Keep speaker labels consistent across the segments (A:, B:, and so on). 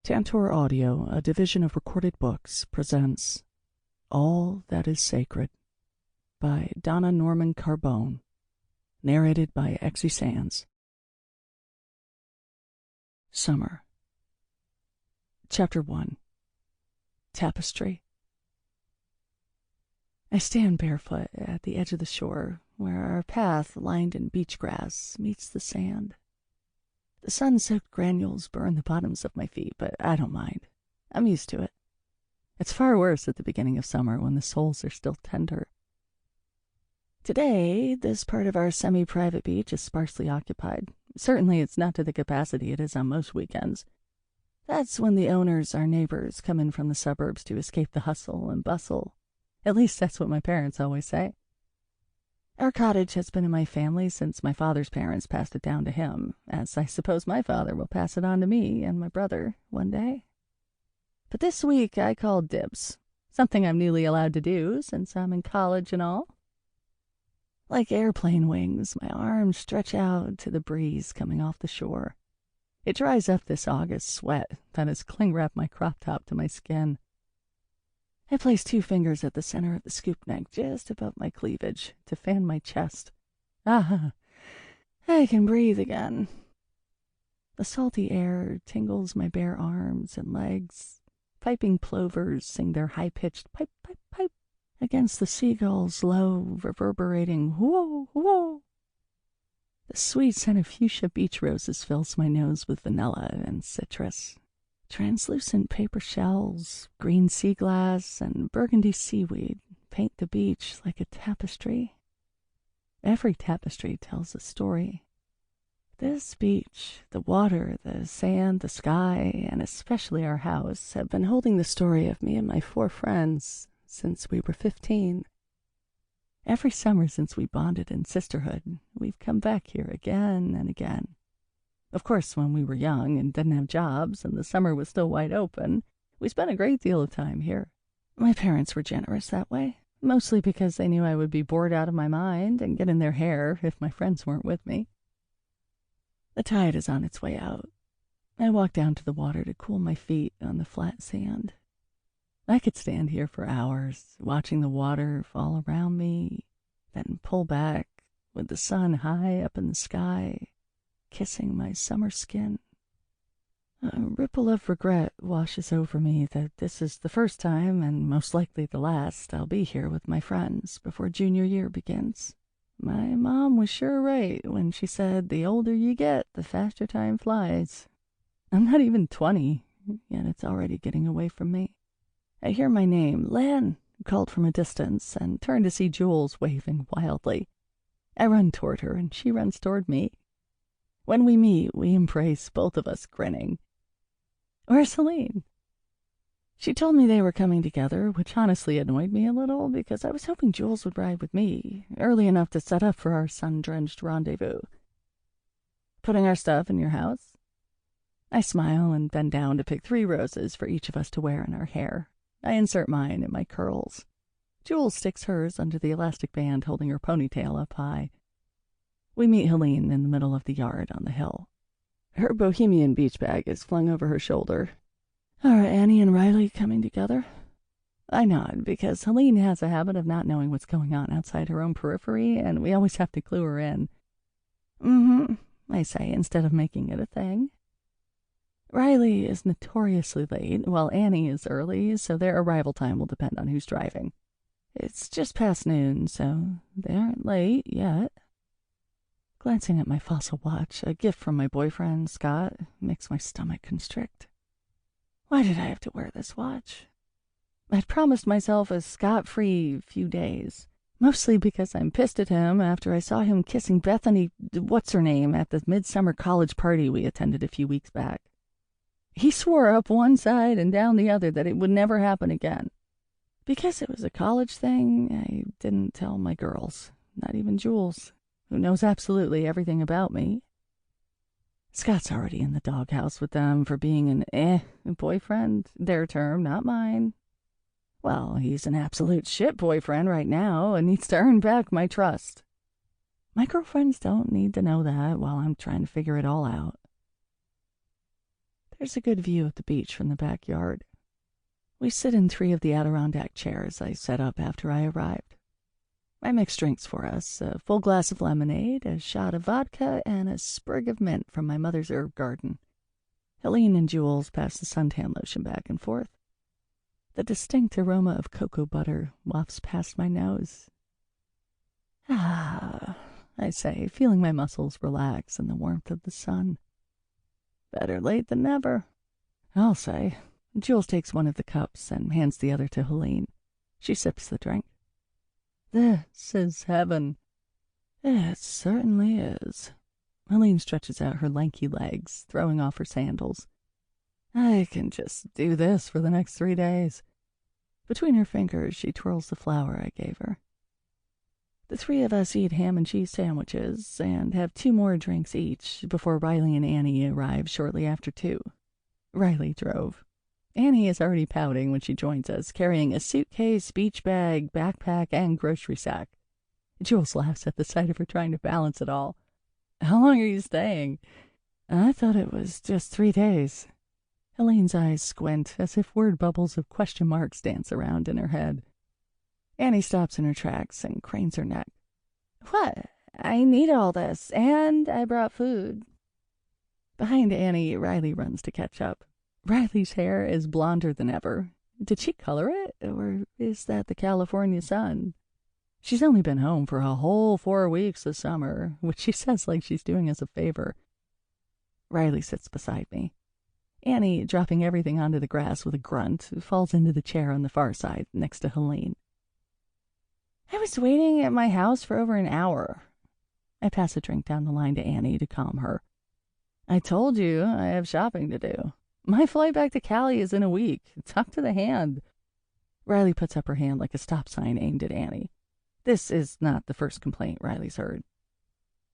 A: Tantor Audio, a division of Recorded Books, presents All That Is Sacred by Donna Norman-Carbone, narrated by Exy Sands. Summer. Chapter 1. Tapestry. I stand barefoot at the edge of the shore, where our path, lined in beach grass, meets the sand. The sun-soaked granules burn the bottoms of my feet, but I don't mind. I'm used to it. It's far worse at the beginning of summer when the soles are still tender. Today, this part of our semi-private beach is sparsely occupied. Certainly it's not to the capacity it is on most weekends. That's when the owners, our neighbors, come in from the suburbs to escape the hustle and bustle. At least that's what my parents always say. Our cottage has been in my family since my father's parents passed it down to him, as I suppose my father will pass it on to me and my brother one day. But this week I called dibs, something I'm newly allowed to do since I'm in college and all. Like airplane wings, my arms stretch out to the breeze coming off the shore. It dries up this August sweat that has cling-wrapped my crop top to my skin. I place 2 fingers at the center of the scoop neck, just above my cleavage, to fan my chest. Ah, I can breathe again. The salty air tingles my bare arms and legs. Piping plovers sing their high-pitched pipe, pipe, pipe against the seagulls' low, reverberating whoa, whoa. The sweet scent of fuchsia beach roses fills my nose with vanilla and citrus. Translucent paper shells, green sea glass, and burgundy seaweed paint the beach like a tapestry. Every tapestry tells a story. This beach, the water, the sand, the sky, and especially our house, have been holding the story of me and my 4 friends since we were 15. Every summer since we bonded in sisterhood, we've come back here again and again. Of course, when we were young and didn't have jobs and the summer was still wide open, we spent a great deal of time here. My parents were generous that way, mostly because they knew I would be bored out of my mind and get in their hair if my friends weren't with me. The tide is on its way out. I walk down to the water to cool my feet on the flat sand. I could stand here for hours, watching the water fall around me, then pull back with the sun high up in the sky, kissing my summer skin. A ripple of regret washes over me that this is the first time, and most likely the last, I'll be here with my friends before junior year begins. My mom was sure right when she said the older you get, the faster time flies. I'm not even 20, yet it's already getting away from me. I hear my name, Lynn, called from a distance, and turn to see Jules waving wildly. I run toward her, and she runs toward me. When we meet, we embrace, both of us grinning. Where's Helene? She told me they were coming together, which honestly annoyed me a little, because I was hoping Jules would ride with me, early enough to set up for our sun-drenched rendezvous. Putting our stuff in your house? I smile and bend down to pick 3 roses for each of us to wear in our hair. I insert mine in my curls. Jules sticks hers under the elastic band holding her ponytail up high. We meet Helene in the middle of the yard on the hill. Her bohemian beach bag is flung over her shoulder. Are Annie and Riley coming together? I nod, because Helene has a habit of not knowing what's going on outside her own periphery, and we always have to clue her in. Mm-hmm, I say, instead of making it a thing. Riley is notoriously late, while Annie is early, so their arrival time will depend on who's driving. It's just past noon, so they aren't late yet. Glancing at my fossil watch, a gift from my boyfriend, Scott, makes my stomach constrict. Why did I have to wear this watch? I'd promised myself a scot-free few days, mostly because I'm pissed at him after I saw him kissing Bethany, what's-her-name, at the midsummer college party we attended a few weeks back. He swore up one side and down the other that it would never happen again. Because it was a college thing, I didn't tell my girls, not even Jules, who knows absolutely everything about me. Scott's already in the doghouse with them for being an boyfriend, their term, not mine. Well, he's an absolute shit boyfriend right now and needs to earn back my trust. My girlfriends don't need to know that while I'm trying to figure it all out. There's a good view of the beach from the backyard. We sit in 3 of the Adirondack chairs I set up after I arrived. I mix drinks for us, a full glass of lemonade, a shot of vodka, and a sprig of mint from my mother's herb garden. Helene and Jules pass the suntan lotion back and forth. The distinct aroma of cocoa butter wafts past my nose. Ah, I say, feeling my muscles relax in the warmth of the sun. Better late than never, I'll say. Jules takes one of the cups and hands the other to Helene. She sips the drink. This is heaven. It certainly is. Helene stretches out her lanky legs, throwing off her sandals. I can just do this for the next 3 days. Between her fingers, she twirls the flower I gave her. The 3 of us eat ham and cheese sandwiches and have 2 more drinks each before Riley and Annie arrive shortly after 2. Riley drove. Annie is already pouting when she joins us, carrying a suitcase, beach bag, backpack, and grocery sack. Jules laughs at the sight of her trying to balance it all. How long are you staying? I thought it was just 3 days. Helene's eyes squint as if word bubbles of question marks dance around in her head. Annie stops in her tracks and cranes her neck. What? I need all this, and I brought food. Behind Annie, Riley runs to catch up. Riley's hair is blonder than ever. Did she color it, or is that the California sun? She's only been home for a whole 4 weeks this summer, which she says like she's doing us a favor. Riley sits beside me. Annie, dropping everything onto the grass with a grunt, falls into the chair on the far side next to Helene. I was waiting at my house for over an hour. I pass a drink down the line to Annie to calm her. I told you I have shopping to do. My flight back to Cali is in a week. Talk to the hand. Riley puts up her hand like a stop sign aimed at Annie. This is not the first complaint Riley's heard.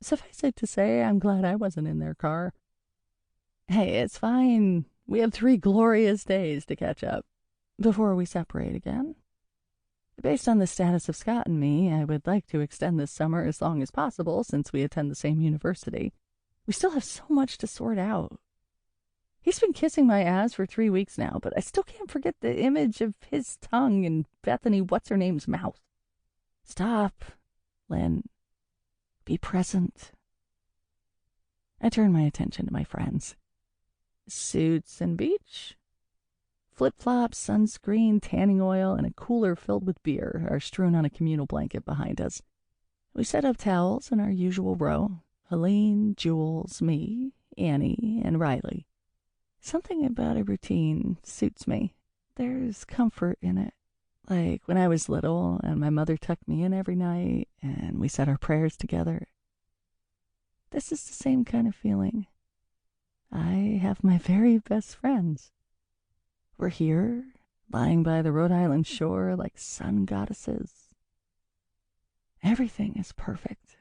A: Suffice it to say, I'm glad I wasn't in their car. Hey, it's fine. We have 3 glorious days to catch up before we separate again. Based on the status of Scott and me, I would like to extend this summer as long as possible since we attend the same university. We still have so much to sort out. He's been kissing my ass for 3 weeks now, but I still can't forget the image of his tongue in Bethany What's-Her-Name's mouth. Stop, Lynn. Be present. I turn my attention to my friends. Suits and beach? Flip-flops, sunscreen, tanning oil, and a cooler filled with beer are strewn on a communal blanket behind us. We set up towels in our usual row. Helene, Jules, me, Annie, and Riley. Something about a routine suits me. There's comfort in it. Like when I was little and my mother tucked me in every night and we said our prayers together. This is the same kind of feeling. I have my very best friends. We're here, lying by the Rhode Island shore like sun goddesses. Everything is perfect.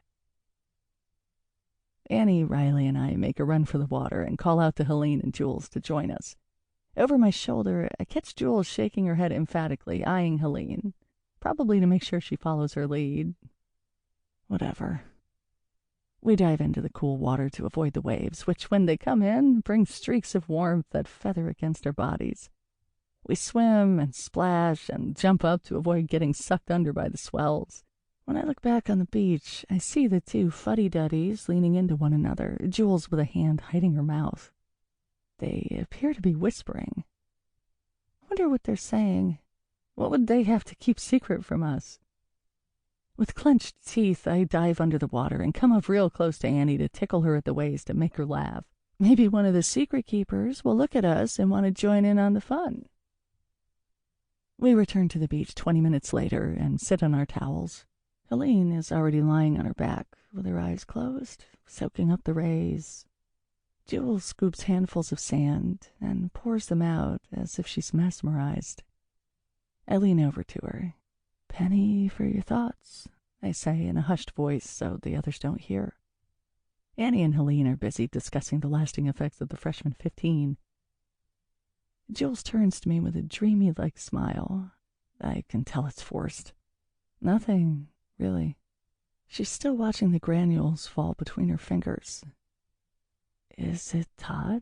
A: Annie, Riley, and I make a run for the water and call out to Helene and Jules to join us. Over my shoulder, I catch Jules shaking her head emphatically, eyeing Helene, probably to make sure she follows her lead. Whatever. We dive into the cool water to avoid the waves, which, when they come in, bring streaks of warmth that feather against our bodies. We swim and splash and jump up to avoid getting sucked under by the swells. When I look back on the beach, I see the 2 fuddy-duddies leaning into one another, Jules with a hand hiding her mouth. They appear to be whispering. I wonder what they're saying. What would they have to keep secret from us? With clenched teeth, I dive under the water and come up real close to Annie to tickle her at the waist and make her laugh. Maybe one of the secret keepers will look at us and want to join in on the fun. We return to the beach 20 minutes later and sit on our towels. Helene is already lying on her back with her eyes closed, soaking up the rays. Jules scoops handfuls of sand and pours them out as if she's mesmerized. I lean over to her. Penny for your thoughts, I say in a hushed voice so the others don't hear. Annie and Helene are busy discussing the lasting effects of the freshman 15. Jules turns to me with a dreamy-like smile. I can tell it's forced. Nothing, really. She's still watching the granules fall between her fingers. Is it Todd?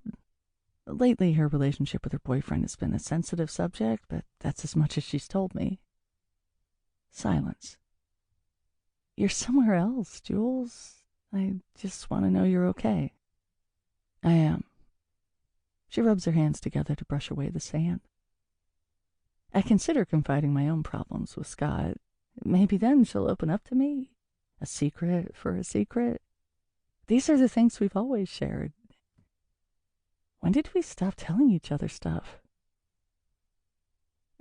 A: Lately, her relationship with her boyfriend has been a sensitive subject, but that's as much as she's told me. Silence. You're somewhere else, Jules. I just want to know you're okay. I am. She rubs her hands together to brush away the sand. I consider confiding my own problems with Scott. Maybe then she'll open up to me. A secret for a secret. These are the things we've always shared. When did we stop telling each other stuff?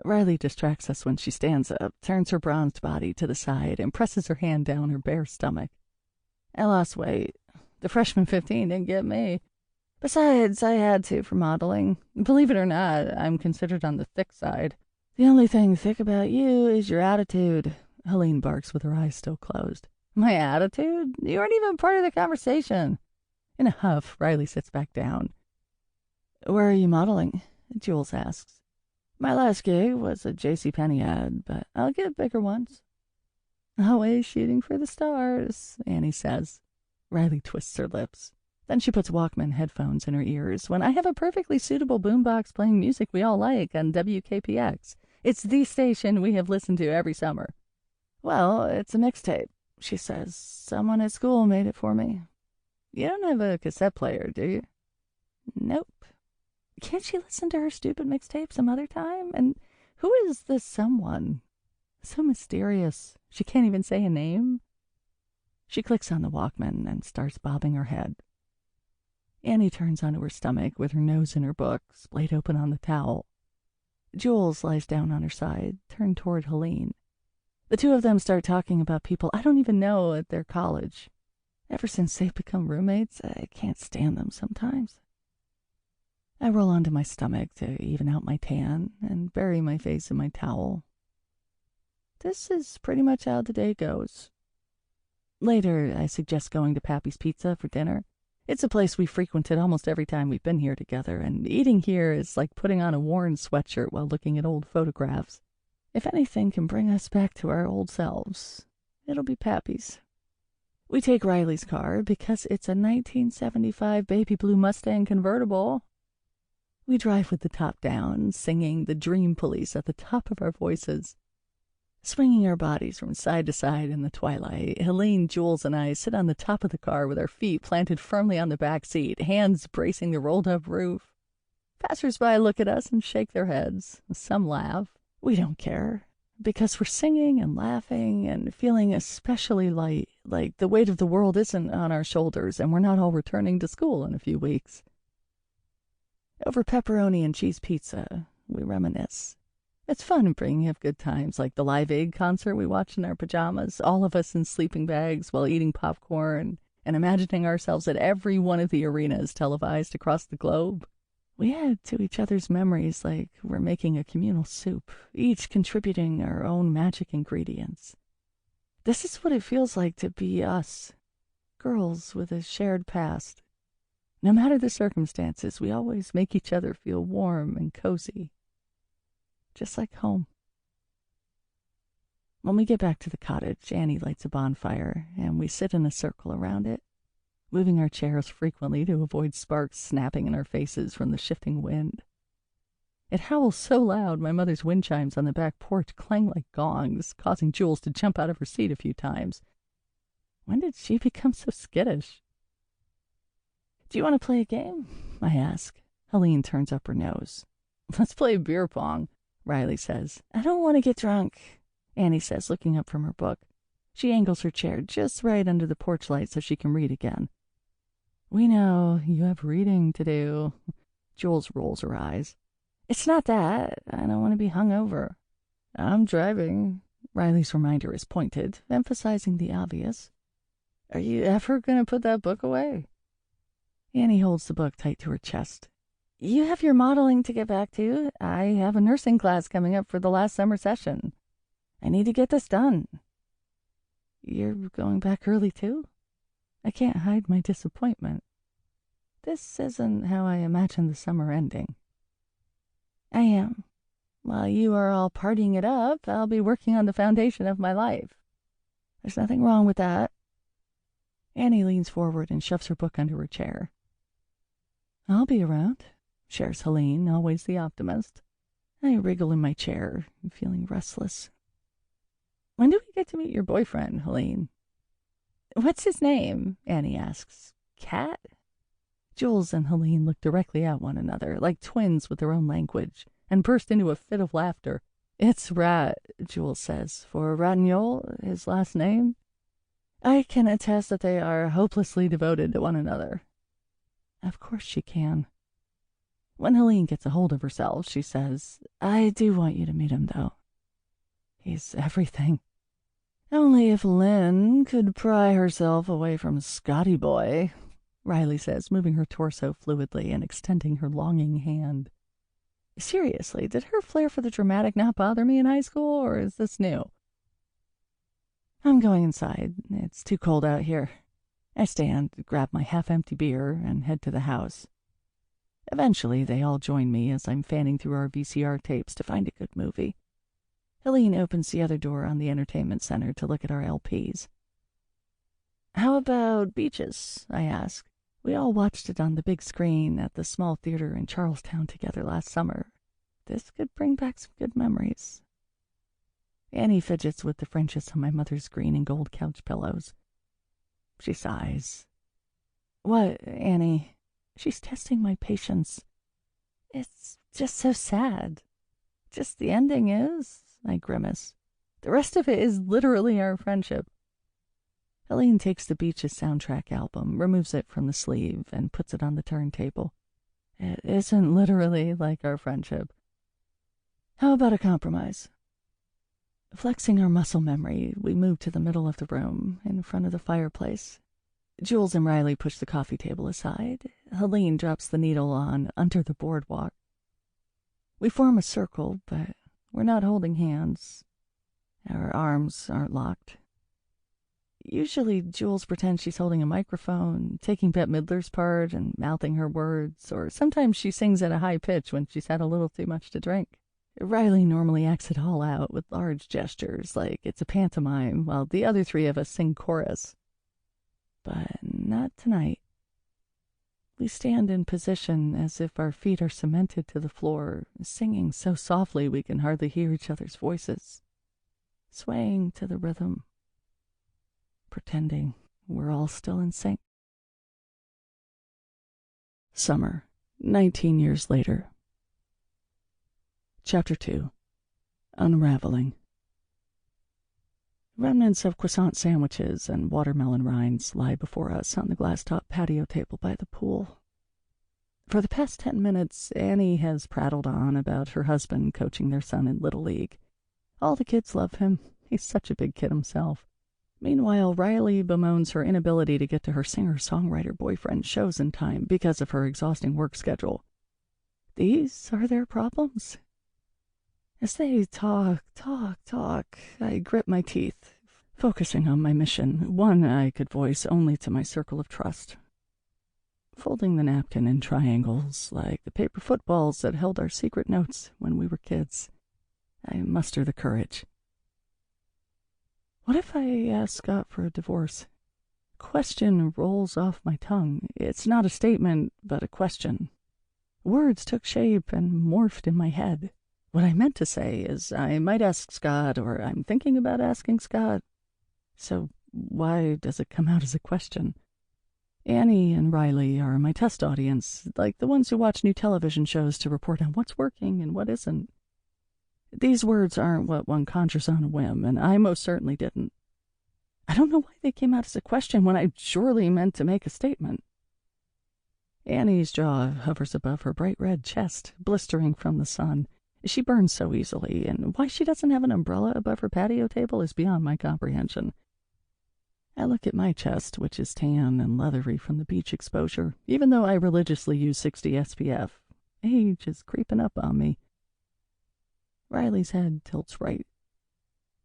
A: Riley distracts us when she stands up, turns her bronzed body to the side, and presses her hand down her bare stomach. I lost weight. The freshman 15 didn't get me. Besides, I had to for modeling. Believe it or not, I'm considered on the thick side. The only thing thick about you is your attitude, Helene barks with her eyes still closed. My attitude? You weren't even part of the conversation. In a huff, Riley sits back down. Where are you modeling? Jules asks. My last gig was a JCPenney ad, but I'll get bigger ones. Always shooting for the stars, Annie says. Riley twists her lips. Then she puts Walkman headphones in her ears when I have a perfectly suitable boombox playing music we all like on WKPX. It's the station we have listened to every summer. Well, it's a mixtape, she says. Someone at school made it for me. You don't have a cassette player, do you? Nope. Can't she listen to her stupid mixtape some other time? And who is this someone? So mysterious. She can't even say a name. She clicks on the Walkman and starts bobbing her head. Annie turns onto her stomach with her nose in her book, splayed open on the towel. Jules lies down on her side, turned toward Helene. The two of them start talking about people I don't even know at their college. Ever since they've become roommates, I can't stand them sometimes. I roll onto my stomach to even out my tan and bury my face in my towel. This is pretty much how the day goes. Later, I suggest going to Pappy's Pizza for dinner. It's a place we frequented almost every time we've been here together, and eating here is like putting on a worn sweatshirt while looking at old photographs. If anything can bring us back to our old selves, it'll be Pappy's. We take Riley's car because it's a 1975 baby blue Mustang convertible. We drive with the top down, singing The Dream Police at the top of our voices. Swinging our bodies from side to side in the twilight, Helene, Jules, and I sit on the top of the car with our feet planted firmly on the back seat, hands bracing the rolled-up roof. Passers-by look at us and shake their heads. Some laugh. We don't care, because we're singing and laughing and feeling especially light, like the weight of the world isn't on our shoulders and we're not all returning to school in a few weeks. Over pepperoni and cheese pizza, we reminisce. It's fun bringing up good times, like the Live Aid concert we watched in our pajamas, all of us in sleeping bags while eating popcorn and imagining ourselves at every one of the arenas televised across the globe. We add to each other's memories like we're making a communal soup, each contributing our own magic ingredients. This is what it feels like to be us, girls with a shared past. No matter the circumstances, we always make each other feel warm and cozy. Just like home. When we get back to the cottage, Annie lights a bonfire, and we sit in a circle around it, moving our chairs frequently to avoid sparks snapping in our faces from the shifting wind. It howls so loud my mother's wind chimes on the back porch clang like gongs, causing Jules to jump out of her seat a few times. When did she become so skittish? Do you want to play a game? I ask. Helene turns up her nose. Let's play beer pong, Riley says. I don't want to get drunk, Annie says, looking up from her book. She angles her chair just right under the porch light so she can read again. We know you have reading to do. Jules rolls her eyes. It's not that. I don't want to be hungover. I'm driving. Riley's reminder is pointed, emphasizing the obvious. Are you ever going to put that book away? Annie holds the book tight to her chest. You have your modeling to get back to. I have a nursing class coming up for the last summer session. I need to get this done. You're going back early, too? I can't hide my disappointment. This isn't how I imagined the summer ending. I am. While you are all partying it up, I'll be working on the foundation of my life. There's nothing wrong with that. Annie leans forward and shoves her book under her chair. I'll be around, shares Helene, always the optimist. I wriggle in my chair, feeling restless. When do we get to meet your boyfriend, Helene? What's his name? Annie asks. Cat? Jules and Helene look directly at one another, like twins with their own language, and burst into a fit of laughter. It's Rat, Jules says, for Ragnol, his last name. I can attest that they are hopelessly devoted to one another. Of course she can. When Helene gets a hold of herself, she says, I do want you to meet him, though. He's everything. Only if Lynn could pry herself away from Scotty boy, Riley says, moving her torso fluidly and extending her longing hand. Seriously, did her flair for the dramatic not bother me in high school, or is this new? I'm going inside. It's too cold out here. I stand, grab my half-empty beer, and head to the house. Eventually, they all join me as I'm fanning through our VCR tapes to find a good movie. Helene opens the other door on the entertainment center to look at our LPs. How about Beaches? I ask. We all watched it on the big screen at the small theater in Charlestown together last summer. This could bring back some good memories. Annie fidgets with the Frenches on my mother's green and gold couch pillows. She sighs. What, Annie? She's testing my patience. It's just so sad. Just the ending is, I grimace. The rest of it is literally our friendship. Helene takes the Beaches soundtrack album, removes it from the sleeve, and puts it on the turntable. It isn't literally like our friendship. How about a compromise? Flexing our muscle memory, we move to the middle of the room, in front of the fireplace. Jules and Riley push the coffee table aside. Helene drops the needle on Under the Boardwalk. We form a circle, but we're not holding hands. Our arms aren't locked. Usually, Jules pretends she's holding a microphone, taking Bette Midler's part and mouthing her words, or sometimes she sings at a high pitch when she's had a little too much to drink. Riley normally acts it all out with large gestures, like it's a pantomime, while the other three of us sing chorus. But not tonight. We stand in position as if our feet are cemented to the floor, singing so softly we can hardly hear each other's voices, swaying to the rhythm, pretending we're all still in sync. Summer, 19 years later. Chapter 2. Unraveling. Remnants of croissant sandwiches and watermelon rinds lie before us on the glass-top patio table by the pool. For the past 10 minutes, Annie has prattled on about her husband coaching their son in Little League. All the kids love him. He's such a big kid himself. Meanwhile, Riley bemoans her inability to get to her singer-songwriter boyfriend's shows in time because of her exhausting work schedule. These are their problems. As they talk, I grip my teeth, focusing on my mission, one I could voice only to my circle of trust. Folding the napkin in triangles, like the paper footballs that held our secret notes when we were kids, I muster the courage. What if I ask Scott for a divorce? Question rolls off my tongue. It's not a statement, but a question. Words took shape and morphed in my head. What I meant to say is, I might ask Scott, or I'm thinking about asking Scott. So why does it come out as a question? Annie and Riley are my test audience, like the ones who watch new television shows to report on what's working and what isn't. These words aren't what one conjures on a whim, and I most certainly didn't. I don't know why they came out as a question when I surely meant to make a statement. Annie's jaw hovers above her bright red chest, blistering from the sun. She burns so easily, and why she doesn't have an umbrella above her patio table is beyond my comprehension. I look at my chest, which is tan and leathery from the beach exposure, even though I religiously use 60 SPF. Age is creeping up on me. Riley's head tilts right.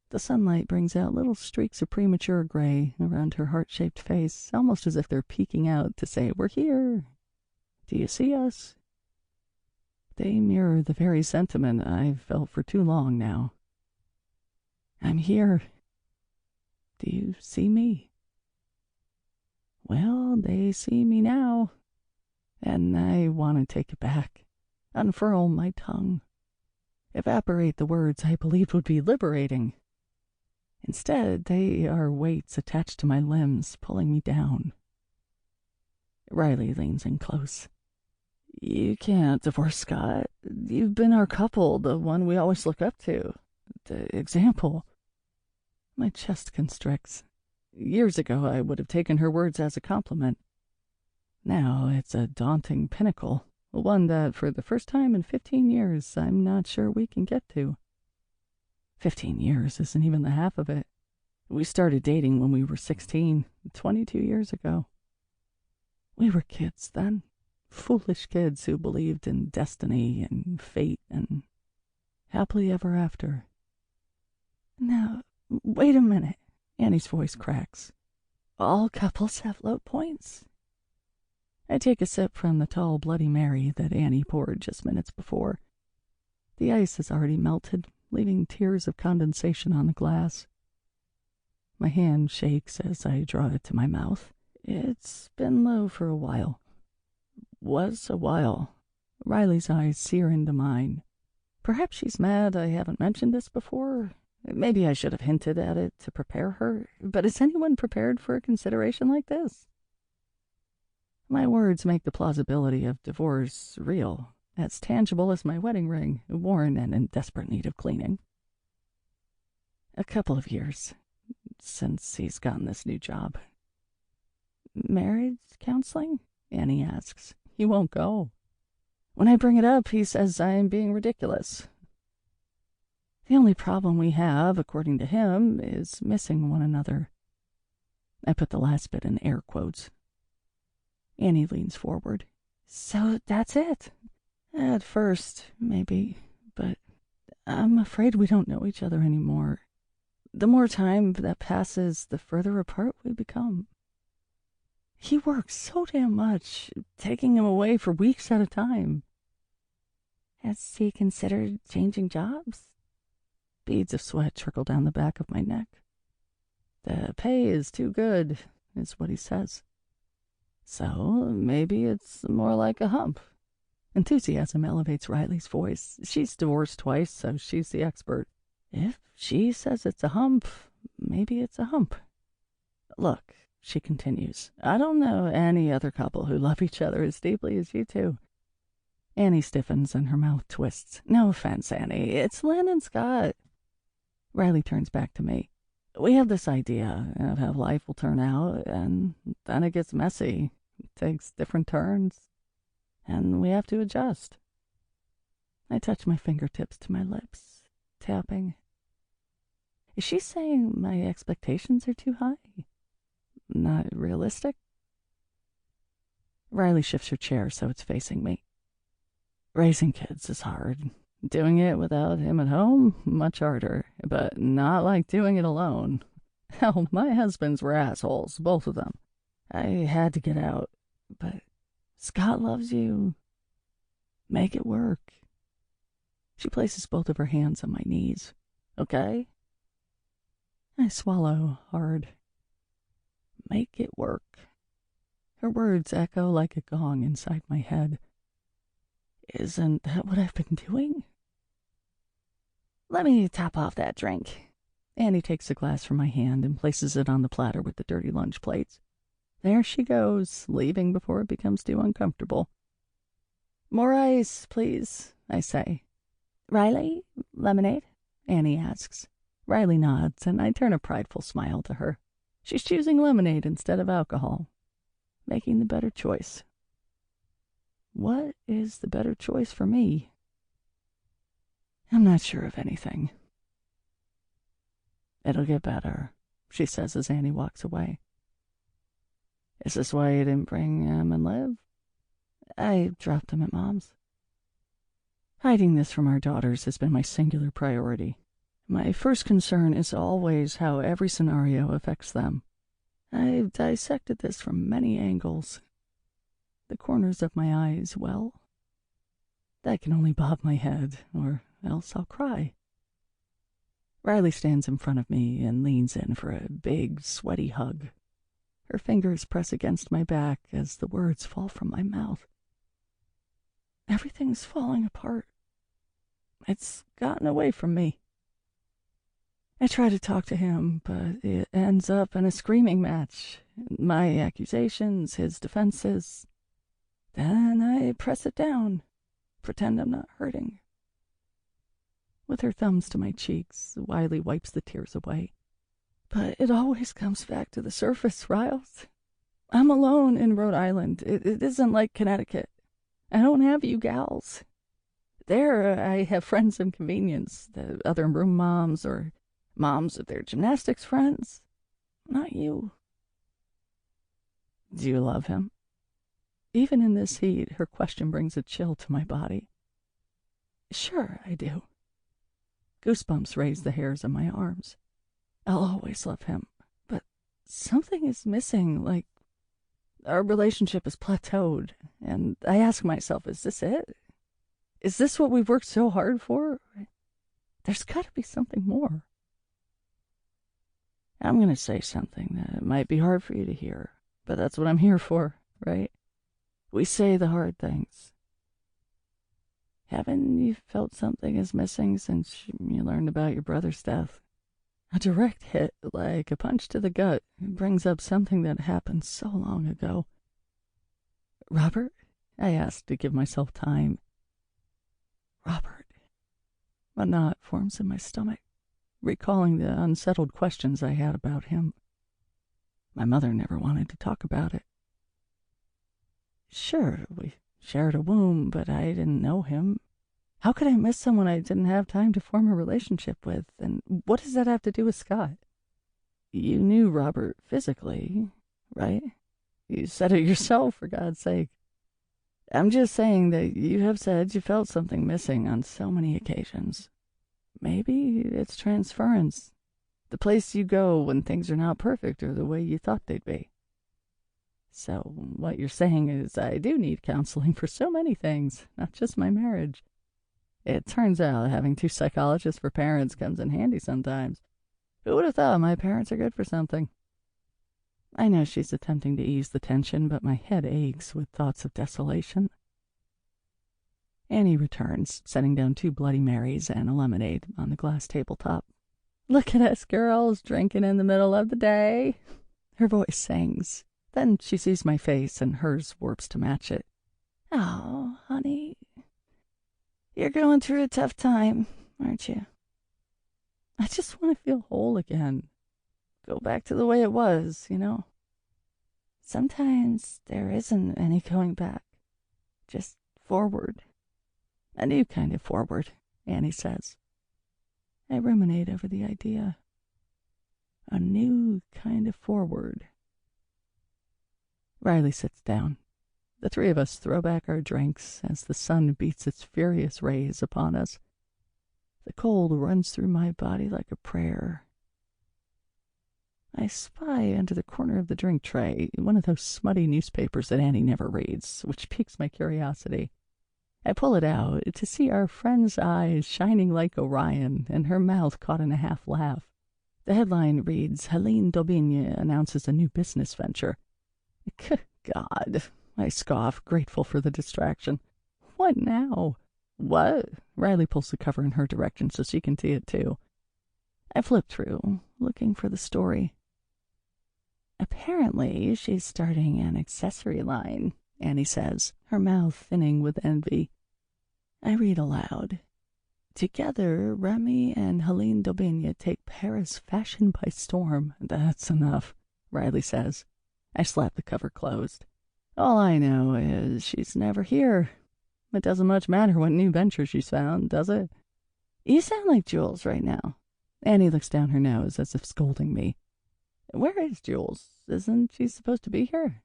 A: The sunlight brings out little streaks of premature gray around her heart-shaped face, almost as if they're peeking out to say, "We're here. Do you see us?" They mirror the very sentiment I've felt for too long now. I'm here. Do you see me? Well, they see me now, and I want to take it back. unfurl my tongue, evaporate the words I believed would be liberating. Instead, they are weights attached to my limbs, pulling me down. Riley leans in close. You can't divorce Scott. You've been our couple, the one we always look up to. The example. My chest constricts. Years ago, I would have taken her words as a compliment. Now it's a daunting pinnacle, one that, for the first time in 15 years, I'm not sure we can get to. 15 years isn't even the half of it. We started dating when we were 16, 22 years ago. We were kids then, foolish kids who believed in destiny and fate and happily ever after. Now, wait a minute. Annie's voice cracks. All couples have low points. I take a sip from the tall Bloody Mary that Annie poured just minutes before. The ice has already melted, leaving tears of condensation on the glass. My hand shakes as I draw it to my mouth. It's been low for a while. Was a while. Riley's eyes sear into mine. Perhaps she's mad I haven't mentioned this before. Maybe I should have hinted at it to prepare her. But is anyone prepared for a consideration like this? My words make the plausibility of divorce real, as tangible as my wedding ring, worn and in desperate need of cleaning. A couple of years since he's gotten this new job. Marriage counseling? Annie asks. He won't go. When I bring it up, he says I'm being ridiculous. The only problem we have, according to him, is missing one another. I put the last bit in air quotes. Annie leans forward. So that's it? At first, maybe, but I'm afraid we don't know each other anymore. The more time that passes, the further apart we become. He works so damn much, taking him away for weeks at a time. Has he considered changing jobs? Beads of sweat trickle down the back of my neck. The pay is too good, is what he says. So maybe it's more like a hump. Enthusiasm elevates Riley's voice. She's divorced twice, so she's the expert. If she says it's a hump, maybe it's a hump. Look, she continues, I don't know any other couple who love each other as deeply as you two. Annie stiffens and her mouth twists. No offense, Annie. It's Lynn and Scott. Riley turns back to me. We have this idea of how life will turn out, and then it gets messy. It takes different turns, and we have to adjust. I touch my fingertips to my lips, tapping. Is she saying my expectations are too high? Not realistic? Riley shifts her chair so it's facing me. Raising kids is hard. Doing it without him at home, much harder, but not like doing it alone. Hell, my husbands were assholes, both of them. I had to get out, but Scott loves you. Make it work. She places both of her hands on my knees. Okay? I swallow hard. Make it work. Her words echo like a gong inside my head. Isn't that what I've been doing? Let me top off that drink. Annie takes a glass from my hand and places it on the platter with the dirty lunch plates. There she goes, leaving before it becomes too uncomfortable. More ice, please, I say. Riley, lemonade? Annie asks. Riley nods, and I turn a prideful smile to her. She's choosing lemonade instead of alcohol, making the better choice. What is the better choice for me? I'm not sure of anything. It'll get better, she says as Annie walks away. Is this why you didn't bring him and Liv? I dropped him at Mom's. Hiding this from our daughters has been my singular priority. My first concern is always how every scenario affects them. I've dissected this from many angles. The corners of my eyes, well, that can only bob my head, or else I'll cry. Riley stands in front of me and leans in for a big, sweaty hug. Her fingers press against my back as the words fall from my mouth. Everything's falling apart. It's gotten away from me. I try to talk to him, but it ends up in a screaming match. My accusations, his defenses. Then I press it down, pretend I'm not hurting. With her thumbs to my cheeks, Wiley wipes the tears away. But it always comes back to the surface, Riles. I'm alone in Rhode Island. It isn't like Connecticut. I don't have you gals. There I have friends of convenience, the other room moms or moms of their gymnastics friends. Not you. Do you love him? Even in this heat, her question brings a chill to my body. Sure, I do. Goosebumps raise the hairs on my arms. I'll always love him, but something is missing, like our relationship is plateaued, and I ask myself, is this it? Is this what we've worked so hard for? There's got to be something more. I'm going to say something that might be hard for you to hear, but that's what I'm here for, right? We say the hard things. Haven't you felt something is missing since you learned about your brother's death? A direct hit, like a punch to the gut, brings up something that happened so long ago. Robert? I asked to give myself time. Robert. A knot forms in my stomach, recalling the unsettled questions I had about him. My mother never wanted to talk about it. Sure, we shared a womb, but I didn't know him. How could I miss someone I didn't have time to form a relationship with? And what does that have to do with Scott? You knew Robert physically, right? You said it yourself, for God's sake. I'm just saying that you have said you felt something missing on so many occasions. Maybe it's transference. The place you go when things are not perfect or the way you thought they'd be. So what you're saying is I do need counseling for so many things, not just my marriage. It turns out having 2 psychologists for parents comes in handy sometimes. Who would have thought my parents are good for something? I know she's attempting to ease the tension, but my head aches with thoughts of desolation. Annie returns, setting down 2 Bloody Marys and a lemonade on the glass tabletop. Look at us girls, drinking in the middle of the day. Her voice sings. Then she sees my face, and hers warps to match it. Oh, honey, you're going through a tough time, aren't you? I just want to feel whole again. Go back to the way it was, you know. Sometimes there isn't any going back. Just forward. A new kind of forward, Annie says. I ruminate over the idea. A new kind of forward. Riley sits down. The 3 of us throw back our drinks as the sun beats its furious rays upon us. The cold runs through my body like a prayer. I spy under the corner of the drink tray one of those smutty newspapers that Annie never reads, which piques my curiosity. I pull it out to see our friend's eyes shining like Orion and her mouth caught in a half laugh. The headline reads, Helene Daubigne announces a new business venture. God, I scoff, grateful for the distraction. What now? What? Riley pulls the cover in her direction so she can see it too. I flip through, looking for the story. Apparently, she's starting an accessory line, Annie says, her mouth thinning with envy. I read aloud. Together, Remy and Helene Daubigne take Paris fashion by storm. That's enough, Riley says. I slap the cover closed. All I know is she's never here. It doesn't much matter what new venture she's found, does it? You sound like Jules right now. Annie looks down her nose as if scolding me. Where is Jules? Isn't she supposed to be here?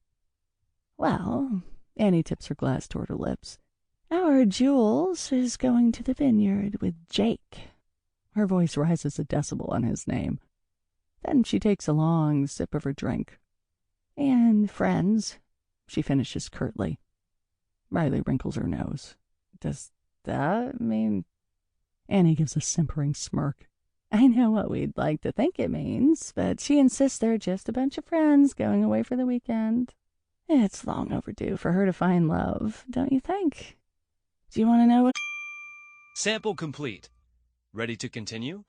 A: Well, Annie tips her glass toward her lips. Our Jules is going to the vineyard with Jake. Her voice rises a decibel on his name. Then she takes a long sip of her drink. And friends, she finishes curtly. Riley wrinkles her nose. Does that mean... Annie gives a simpering smirk. I know what we'd like to think it means, but she insists they're just a bunch of friends going away for the weekend. It's long overdue for her to find love, don't you think? Do you want to know what?
B: Sample complete. Ready to continue?